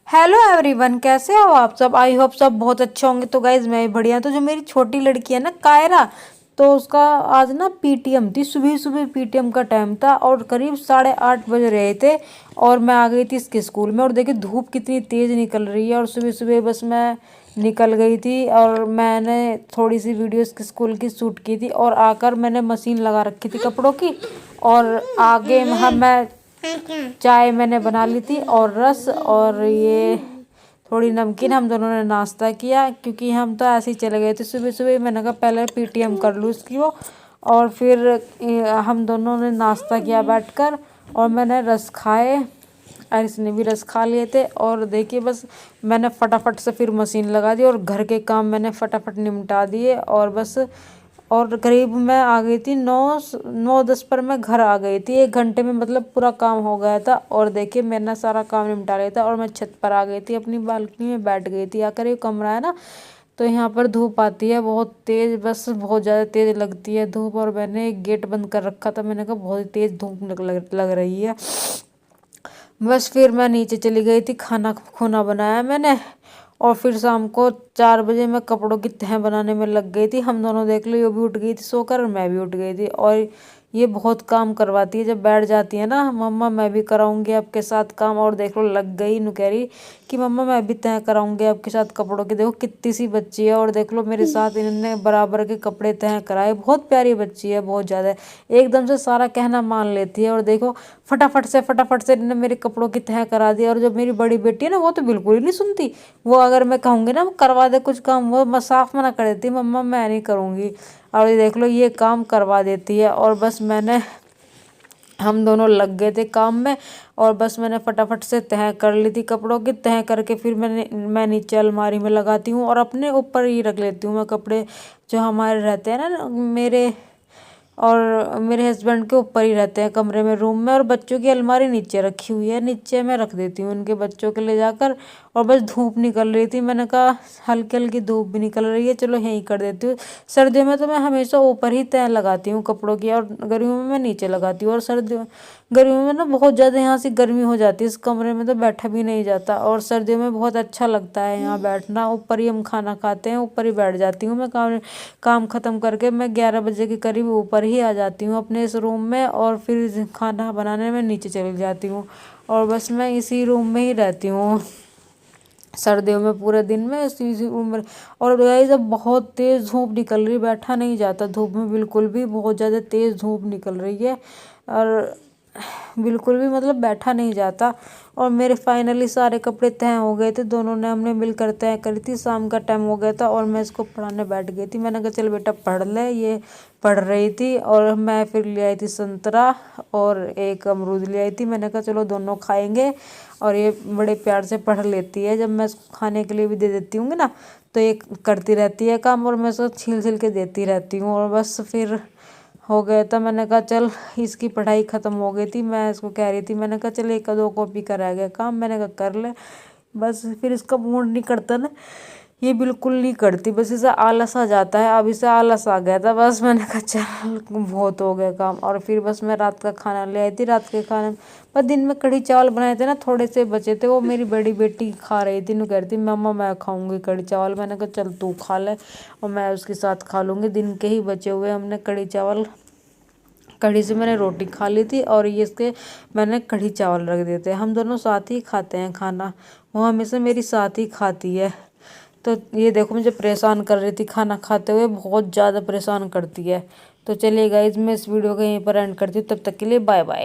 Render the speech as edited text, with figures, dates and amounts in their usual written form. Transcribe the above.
Hello everyone, कैसे हो आप सब। आई होप सब बहुत अच्छे होंगे। तो गाइज मैं भी बढ़िया। तो जो मेरी छोटी लड़की है ना कायरा, तो उसका आज ना पीटीएम थी। सुबह सुबह पीटीएम का टाइम था और करीब 8:30 बज रहे थे और मैं आ गई थी इसके स्कूल में। और देखिए धूप कितनी तेज़ निकल रही है और सुबह सुबह बस मैं निकल गई थी और मैंने थोड़ी सी वीडियो इसके स्कूल की शूट की थी और आकर मैंने मशीन लगा रखी थी कपड़ों की। और आगे मैं चाय मैंने बना ली थी और रस और ये थोड़ी नमकीन। हम दोनों ने नाश्ता किया क्योंकि हम तो ऐसे ही चले गए थे सुबह सुबह। मैंने कहा पहले पीटीएम कर लूँ इसकी वो। और फिर हम दोनों ने नाश्ता किया बैठकर और मैंने रस खाए और इसने भी रस खा लिए थे। और देखिए बस मैंने फटाफट से फिर मशीन लगा दी और घर के काम मैंने फटाफट निपटा दिए और बस। और करीब मैं आ गई थी 9:10 पर मैं घर आ गई थी। 1 घंटे में मतलब पूरा काम हो गया था। और देखिए मैंने सारा काम निपटा लिया था और मैं छत पर आ गई थी, अपनी बालकनी में बैठ गई थी आकर। ये कमरा है ना, तो यहाँ पर धूप आती है बहुत तेज़, बस बहुत ज़्यादा तेज़ लगती है धूप। और मैंने एक गेट बंद कर रखा था, मैंने कहा बहुत तेज़ धूप लग रही है। बस फिर मैं नीचे चली गई थी, खाना खुना बनाया मैंने। और फिर शाम को 4 बजे मैं कपड़ों की तह बनाने में लग गई थी। हम दोनों देख लो, ये भी उठ गई थी सोकर और मैं भी उठ गई थी। और ये बहुत काम करवाती है, जब बैठ जाती है ना मम्मा मैं भी कराऊंगी आपके साथ काम। और देख लो लग गई, नु कह रही कि मम्मा मैं भी तय कराऊंगी आपके साथ कपड़ों की। देखो कितनी सी बच्ची है और देख लो मेरे साथ इन्होंने बराबर के कपड़े तय कराए। बहुत प्यारी बच्ची है, बहुत ज़्यादा एकदम से सारा कहना मान लेती है। और देखो फटाफट से इन्होंने मेरे कपड़ों की तह करा दी। और जो मेरी बड़ी बेटी है ना, वो तो बिल्कुल ही नहीं सुनती। वो अगर मैं कहूँगी ना करवा दे कुछ काम, वो साफ मना कर देती, मम्मा मैं नहीं करूँगी। और ये देख लो ये काम करवा देती है। और बस हम दोनों लग गए थे काम में और बस मैंने फटाफट से तह कर ली थी कपड़ों की। तह करके फिर मैं नीचे अलमारी में लगाती हूँ और अपने ऊपर ही रख लेती हूँ मैं कपड़े जो हमारे रहते हैं ना, मेरे हस्बैंड के ऊपर ही रहते हैं कमरे में, रूम में। और बच्चों की अलमारी नीचे रखी हुई है, नीचे मैं रख देती हूँ उनके बच्चों के ले जाकर। और बस धूप निकल रही थी, मैंने कहा हल्की हल्की धूप भी निकल रही है, चलो यहीं कर देती हूँ। सर्दियों में तो मैं हमेशा ऊपर ही तह लगाती हूँ कपड़ों की और गर्मियों में मैं नीचे लगाती हूँ। और गर्मियों में ना बहुत ज़्यादा यहाँ से गर्मी हो जाती है, इस कमरे में तो बैठा भी नहीं जाता। और सर्दियों में बहुत अच्छा लगता है यहाँ बैठना। ऊपर ही हम खाना खाते हैं, ऊपर ही बैठ जाती हूँ मैं। काम ख़त्म करके मैं 11 बजे के करीब ऊपर ही आ जाती हूँ अपने इस रूम में। और फिर खाना बनाने में नीचे चली जाती हूँ और बस मैं इसी रूम में ही रहती हूँ सर्दियों में पूरे दिन में इसी रूम में। और गाइस जब बहुत तेज़ धूप निकल रही, बैठा नहीं जाता धूप में बिल्कुल भी, बहुत ज़्यादा तेज़ धूप निकल रही है और बिल्कुल भी मतलब बैठा नहीं जाता। और मेरे फाइनली सारे कपड़े तय हो गए थे, दोनों ने हमने मिलकर तय करी थी। शाम का टाइम हो गया था और मैं इसको पढ़ाने बैठ गई थी। मैंने कहा चल बेटा पढ़ ले, ये पढ़ रही थी। और मैं फिर ले आई थी संतरा और एक अमरूद ले आई थी। मैंने कहा चलो दोनों खाएंगे। और ये बड़े प्यार से पढ़ लेती है, जब मैं इसको खाने के लिए भी दे देती हूँ ना तो ये करती रहती है काम और मैं इसको छील छील के देती रहती हूँ। और बस फिर हो गया था, मैंने कहा चल इसकी पढ़ाई ख़त्म हो गई थी। मैं इसको कह रही थी, मैंने कहा चल 1-2 कॉपी का रह गया काम, मैंने कहा कर ले। बस फिर इसका मूड नहीं करता ना, ये बिल्कुल नहीं करती, बस इसे आलस आ जाता है। अब इसे आलस आ गया था, बस मैंने कहा चल बहुत हो गया काम। और फिर बस मैं रात का खाना ले आई थी। रात के खाने में बस दिन में कढ़ी चावल बनाए थे ना, थोड़े से बचे थे, वो मेरी बड़ी बेटी खा रही थी। नु कह रही थी मम्मा मैं खाऊंगी कढ़ी चावल। मैंने कहा चल तू खा ले और मैं उसके साथ खा लूँगी। दिन के ही बचे हुए हमने कढ़ी चावल, कढ़ी से मैंने रोटी खा ली थी और ये इसके मैंने कढ़ी चावल रख दिए थे। हम दोनों साथ ही खाते हैं खाना, वो हमेशा मेरी साथ ही खाती है। तो ये देखो मुझे परेशान कर रही थी खाना खाते हुए, बहुत ज़्यादा परेशान करती है। तो चलिए गाइज मैं इस वीडियो को यहीं पर एंड करती हूँ, तब तक के लिए बाय बाय।